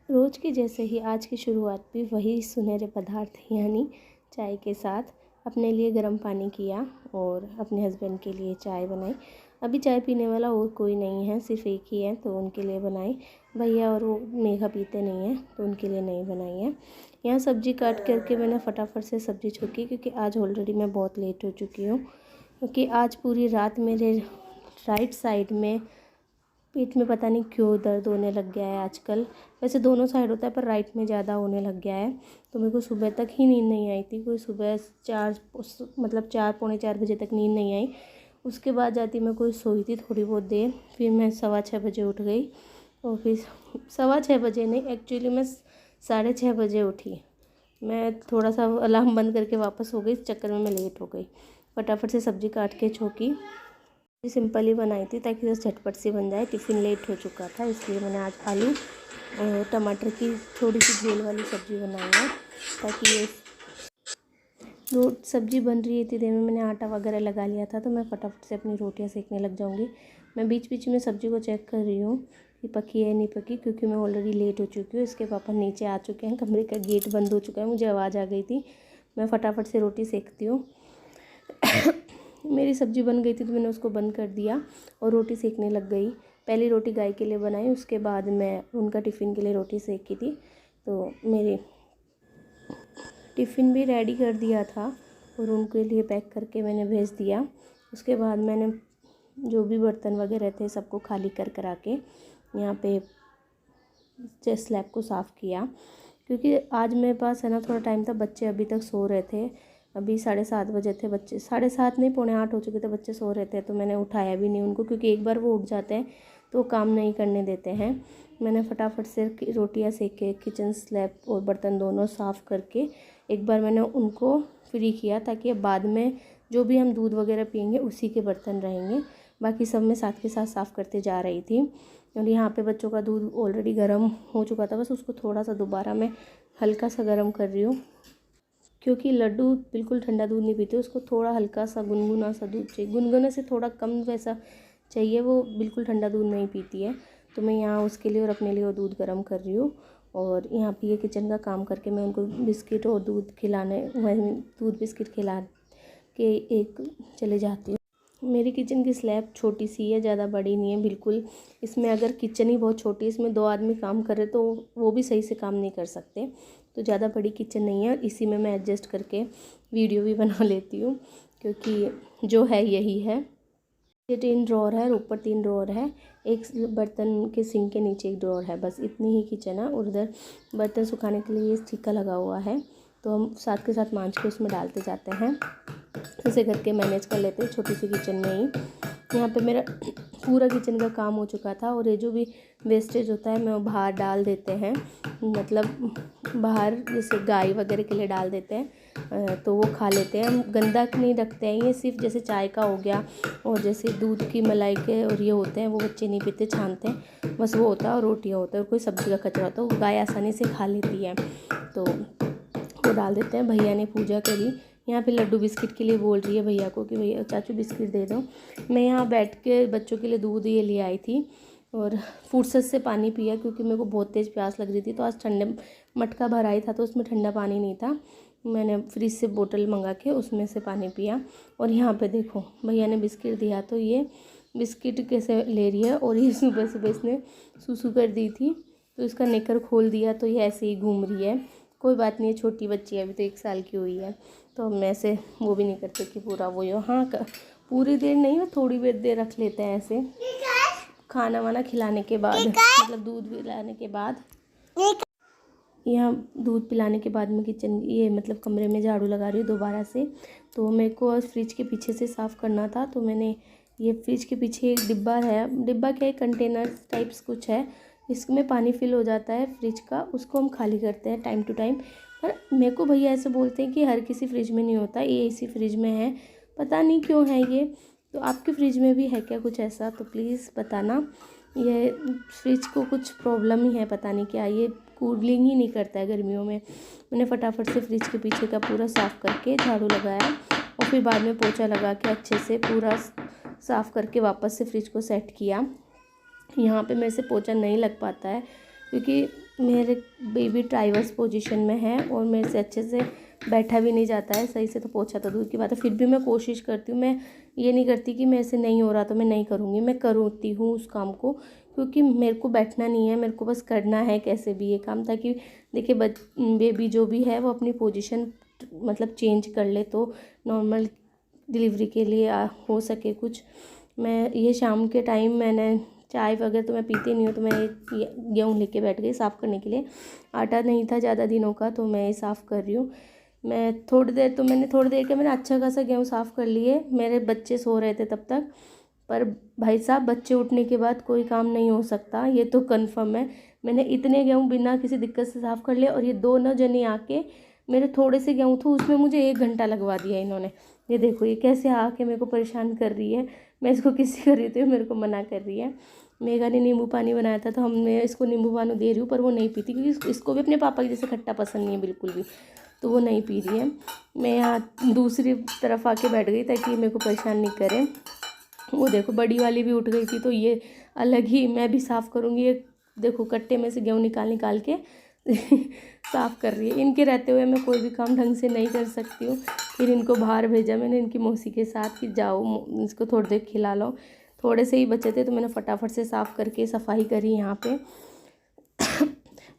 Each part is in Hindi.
रोज़ की जैसे ही आज की शुरुआत भी वही सुनहरे पदार्थ यानी चाय के साथ अपने लिए गर्म पानी किया और अपने हस्बैंड के लिए चाय बनाई। अभी चाय पीने वाला और कोई नहीं है, सिर्फ एक ही है, तो उनके लिए बनाई। भैया और वो मेघा पीते नहीं हैं तो उनके लिए नहीं बनाई है। यहाँ सब्ज़ी काट करके मैंने फटाफट से सब्ज़ी छोकी, क्योंकि आज ऑलरेडी मैं बहुत लेट हो चुकी हूँ। क्योंकि आज पूरी रात मेरे राइट साइड में पेट में पता नहीं क्यों दर्द होने लग गया है आजकल। वैसे दोनों साइड होता है पर राइट में ज़्यादा होने लग गया है। तो मेरे को सुबह तक ही नींद नहीं आई थी, कोई सुबह 4 पौने 4 बजे तक नींद नहीं आई। उसके बाद जाती मैं कोई सोई थी थोड़ी बहुत देर, फिर मैं 6:15 बजे उठ गई। और फिर 6:15 बजे नहीं, एक्चुअली मैं 6:30 बजे उठी। मैं थोड़ा सा अलार्म बंद करके वापस हो गई, इस चक्कर में मैं लेट हो गई। फटाफट से सब्ज़ी काट के छोकी, सिंपल ही बनाई थी ताकि बस झटपट से बन जाए। टिफ़िन लेट हो चुका था, इसलिए मैंने आज आलू और टमाटर की थोड़ी सी झोल वाली सब्ज़ी बनाई है, ताकि ये सब्ज़ी बन रही है। इतनी देर में मैंने आटा वगैरह लगा लिया था, तो मैं फटाफट से अपनी रोटियां सेकने लग जाऊंगी। मैं बीच बीच में सब्ज़ी को चेक कर रही हूँ कि पकी है नहीं पकी, क्योंकि मैं ऑलरेडी लेट हो चुकी हूँ। इसके पापा नीचे आ चुके हैं, कमरे का गेट बंद हो चुका है, मुझे आवाज़ आ गई थी। मैं फटाफट से रोटी सेकती हूँ। मेरी सब्ज़ी बन गई थी तो मैंने उसको बंद कर दिया और रोटी सेकने लग गई। पहली रोटी गाय के लिए बनाई, उसके बाद मैं उनका टिफ़िन के लिए रोटी सेकी थी। तो मेरी टिफ़िन भी रेडी कर दिया था और उनके लिए पैक करके मैंने भेज दिया। उसके बाद मैंने जो भी बर्तन वगैरह थे सबको खाली कर करा के यहाँ पे स्लैब को साफ़ किया, क्योंकि आज मेरे पास है ना थोड़ा टाइम था। बच्चे अभी तक सो रहे थे, अभी 7:30 बजे थे, बच्चे 7:30 नहीं पौने 8 हो चुके थे, बच्चे सो रहे थे। तो मैंने उठाया भी नहीं उनको, क्योंकि एक बार वो उठ जाते हैं तो वो काम नहीं करने देते हैं। मैंने फटाफट से रोटियां सेक के किचन स्लैब और बर्तन दोनों साफ़ करके एक बार मैंने उनको फ्री किया, ताकि बाद में जो भी हम दूध वगैरह पियेंगे उसी के बर्तन रहेंगे। बाकी सब मैं साथ के साथ साफ़ करते जा रही थी। और यहाँ पे बच्चों का दूध ऑलरेडी गर्म हो चुका था, बस उसको थोड़ा सा दोबारा मैं हल्का सा गर्म कर रही हूँ, क्योंकि लड्डू बिल्कुल ठंडा दूध नहीं पीते, उसको थोड़ा हल्का सा गुनगुना सा दूध चाहिए। गुनगुने से थोड़ा कम वैसा चाहिए, वो बिल्कुल ठंडा दूध नहीं पीती है। तो मैं यहाँ उसके लिए और अपने लिए वो दूध गर्म कर रही हूँ। और यहाँ पे ये किचन का काम करके मैं उनको बिस्किट और दूध खिलाने, दूध बिस्किट खिला के एक चले जाती हूँ। मेरी किचन की स्लैब छोटी सी है, ज़्यादा बड़ी नहीं है बिल्कुल। इसमें अगर किचन ही बहुत छोटी है, इसमें 2 आदमी काम करे तो वो भी सही से काम नहीं कर सकते। तो ज़्यादा बड़ी किचन नहीं है, इसी में मैं एडजस्ट करके वीडियो भी बना लेती हूँ, क्योंकि जो है यही है। ये 3 ड्रॉर है और ऊपर 3 ड्रॉर है, एक बर्तन के सिंक के नीचे एक ड्रॉर है, बस इतनी ही किचन है। और उधर बर्तन सुखाने के लिए ये स्टिकर लगा हुआ है, तो हम साथ के साथ मांझ के उसमें डालते जाते हैं। ऐसे करके मैनेज कर लेते हैं छोटी सी किचन में ही। यहाँ पे मेरा पूरा किचन का काम हो चुका था। और ये जो भी वेस्टेज होता है मैं वो बाहर डाल देते हैं, मतलब बाहर जैसे गाय वगैरह के लिए डाल देते हैं, तो वो खा लेते हैं। हम गंदा नहीं रखते हैं, ये सिर्फ जैसे चाय का हो गया और जैसे दूध की मलाई के और ये होते हैं वो बच्चे नहीं पीते, छानते हैं, बस वो होता है। और रोटियाँ होता है और कोई सब्ज़ी का कचरा होता है, वो गाय आसानी से खा लेती है, तो वो डाल देते हैं। भैया ने पूजा करी। यहाँ पे लड्डू बिस्किट के लिए बोल रही है भैया को कि भैया चाचू बिस्किट दे दो। मैं यहाँ बैठ के बच्चों के लिए दूध ये ले आई थी और फुर्सत से पानी पिया, क्योंकि मेरे को बहुत तेज़ प्यास लग रही थी। तो आज ठंडे मटका भराई था तो उसमें ठंडा पानी नहीं था, मैंने फ्रिज से बोतल मंगा के उसमें से पानी पिया। और यहाँ पे देखो भैया ने बिस्किट दिया, तो ये बिस्किट कैसे ले रही है। और ये सुबह सुबह इसने सुसु कर दी थी, तो इसका नेकर खोल दिया, तो ये ऐसे ही घूम रही है। कोई बात नहीं है, छोटी बच्ची है, अभी तो 1 साल की हुई है, तो हम ऐसे वो भी नहीं करते कि पूरा वो हो। हाँ पूरी देर नहीं, वो थोड़ी देर रख लेते हैं ऐसे, खाना वाना खिलाने के बाद, मतलब दूध पिलाने के बाद। यहाँ दूध पिलाने के बाद मैं किचन ये मतलब कमरे में झाड़ू लगा रही हूँ दोबारा से। तो मेरे को फ्रिज के पीछे से साफ़ करना था, तो मैंने ये फ्रिज के पीछे एक डिब्बा है, डिब्बा क्या है, कंटेनर टाइप्स कुछ है, इसमें पानी फिल हो जाता है फ्रिज का, उसको हम खाली करते हैं टाइम टू टाइम। पर मेरे को भैया ऐसे बोलते हैं कि हर किसी फ्रिज में नहीं होता, ये इसी फ्रिज में है, पता नहीं क्यों है ये। तो आपके फ्रिज में भी है क्या कुछ ऐसा, तो प्लीज़ बताना। ये फ्रिज को कुछ प्रॉब्लम ही है, पता नहीं क्या, ये कूलिंग ही नहीं करता है गर्मियों में। मैंने फटाफट से फ्रिज के पीछे का पूरा साफ़ करके झाड़ू लगाया और फिर बाद में पोछा लगा के अच्छे से पूरा साफ़ करके वापस से फ्रिज को सेट किया। यहाँ पे मेरे से पोछा नहीं लग पाता है, क्योंकि मेरे बेबी ट्राइवर्स पोजीशन में है और मेरे से अच्छे से बैठा भी नहीं जाता है सही से, तो पोछा तो दूर की बात है, फिर भी मैं कोशिश करती हूँ। मैं ये नहीं करती कि मेरे से नहीं हो रहा तो मैं नहीं करूँगी, मैं करती हूँ उस काम को, क्योंकि मेरे को बैठना नहीं है, मेरे को बस करना है कैसे भी ये काम, ताकि देखिए बेबी जो भी है वो अपनी पोजीशन मतलब चेंज कर ले, तो नॉर्मल डिलीवरी के लिए हो सके कुछ। मैं ये शाम के टाइम मैंने चाय वगैरह तो मैं पीती नहीं हूँ, तो मैं गेहूँ लेके बैठ गई साफ़ करने के लिए। आटा नहीं था ज़्यादा दिनों का, तो मैं ये साफ़ कर रही हूँ। मैंने थोड़ी देर के मैंने अच्छा खासा गेहूँ साफ़ कर लिए। मेरे बच्चे सो रहे थे तब तक, पर भाई साहब बच्चे उठने के बाद कोई काम नहीं हो सकता, ये तो कन्फर्म है। मैंने इतने गेहूँ बिना किसी दिक्कत से साफ़ कर लिए, और ये दोनों जने आके मेरे थोड़े से गेहूँ थे उसमें मुझे 1 घंटा लगवा दिया इन्होंने। ये देखो ये कैसे आके मेरे को परेशान कर रही है, मैं इसको किसी कर रही थी, मेरे को मना कर रही है। मेघा ने नींबू पानी बनाया था, तो हमने इसको नींबू पानी दे रही हूँ, पर वो नहीं पीती, क्योंकि इसको भी अपने पापा की जैसे खट्टा पसंद नहीं है बिल्कुल भी, तो वो नहीं पी रही है। मैं यहाँ दूसरी तरफ आके बैठ गई ताकि मेरे को परेशान नहीं करे। वो देखो बड़ी वाली भी उठ गई थी, तो ये अलग ही मैं भी साफ़ करूँगी। ये देखो कट्टे में से गेहूँ निकाल के साफ़ कर रही है। इनके रहते हुए मैं कोई भी काम ढंग से नहीं कर सकती हूँ। फिर इनको बाहर भेजा मैंने इनकी मौसी के साथ कि जाओ इसको थोड़ी देर खिला लो। थोड़े से ही बचे थे, तो मैंने फटाफट से साफ़ करके सफाई करी यहाँ पे।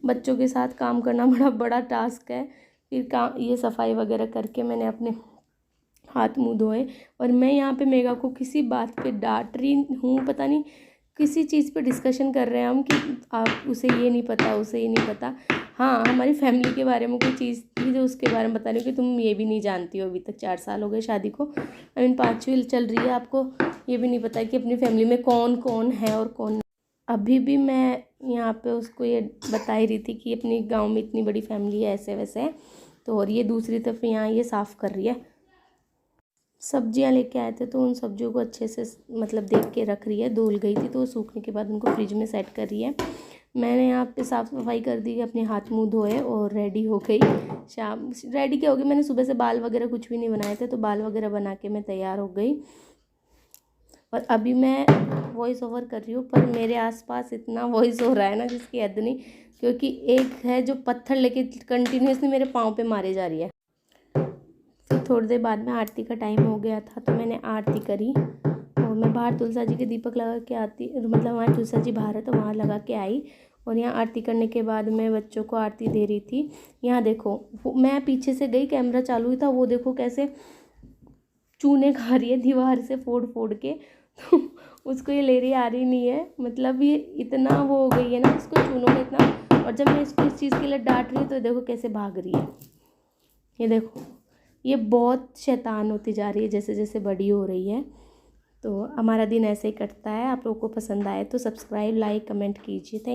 बच्चों के साथ काम करना बड़ा टास्क है। फिर ये सफाई वगैरह करके मैंने अपने हाथ मुँह धोए, और मैं यहाँ पे मेघा को किसी बात पे डांट रही हूँ, पता नहीं किसी चीज़ पे डिस्कशन कर रहे हैं हम कि आप उसे ये नहीं पता, उसे ये नहीं पता। हाँ, हमारी फैमिली के बारे में कोई चीज़ थी जो उसके बारे में बता रही हूँ कि तुम ये भी नहीं जानती हो, अभी तक 4 साल हो गए शादी को, आई मीन 5वीं चल रही है, आपको ये भी नहीं पता कि अपनी फैमिली में कौन कौन है और कौन नहीं। अभी भी मैं यहाँ पे उसको ये बता ही रही थी कि अपनी गाँव में इतनी बड़ी फैमिली है ऐसे वैसे, तो और ये दूसरी तरफ यहाँ ये साफ़ कर रही है। सब्जियां लेके आए थे, तो उन सब्जियों को अच्छे से मतलब देख के रख रही है। धुल गई थी, तो वो सूखने के बाद उनको फ्रिज में सेट कर रही है। मैंने यहाँ पे साफ़ सफाई कर दी, अपने हाथ मुंह धोए और रेडी हो गई। शाम रेडी क्या हो गई, मैंने सुबह से बाल वगैरह कुछ भी नहीं बनाए थे, तो बाल वगैरह बना के मैं तैयार हो गई। और अभी मैं वॉइस ओवर कर रही हूँ, पर मेरे आसपास इतना वॉइस हो रहा है ना जिसकी हद नहीं, क्योंकि एक है जो पत्थर लेके कंटिन्यूसली मेरे पाँव पे मारे जा रही है। फिर थोड़ी देर बाद में आरती का टाइम हो गया था, तो मैंने आरती करी, और मैं बाहर तुलसा जी के दीपक लगा के आती, मतलब हमारे तुलसा जी बाहर है तो वहाँ लगा के आई। और यहाँ आरती करने के बाद मैं बच्चों को आरती दे रही थी। यहाँ देखो मैं पीछे से गई, कैमरा चालू ही था, वो देखो कैसे चूने खा रही है दीवार से फोड़ फोड़ के, तो उसको ये ले रही आ रही नहीं है, मतलब ये इतना वो हो गई है ना इसको चूनों का इतना। और जब मैं इसको इस चीज़ के लिए डांट रही हूँ, तो देखो कैसे भाग रही है। ये देखो ये बहुत शैतान होती जा रही है जैसे जैसे बड़ी हो रही है। तो हमारा दिन ऐसे ही कटता है। आप लोगों को पसंद आए तो सब्सक्राइब, लाइक, कमेंट कीजिए। थैंक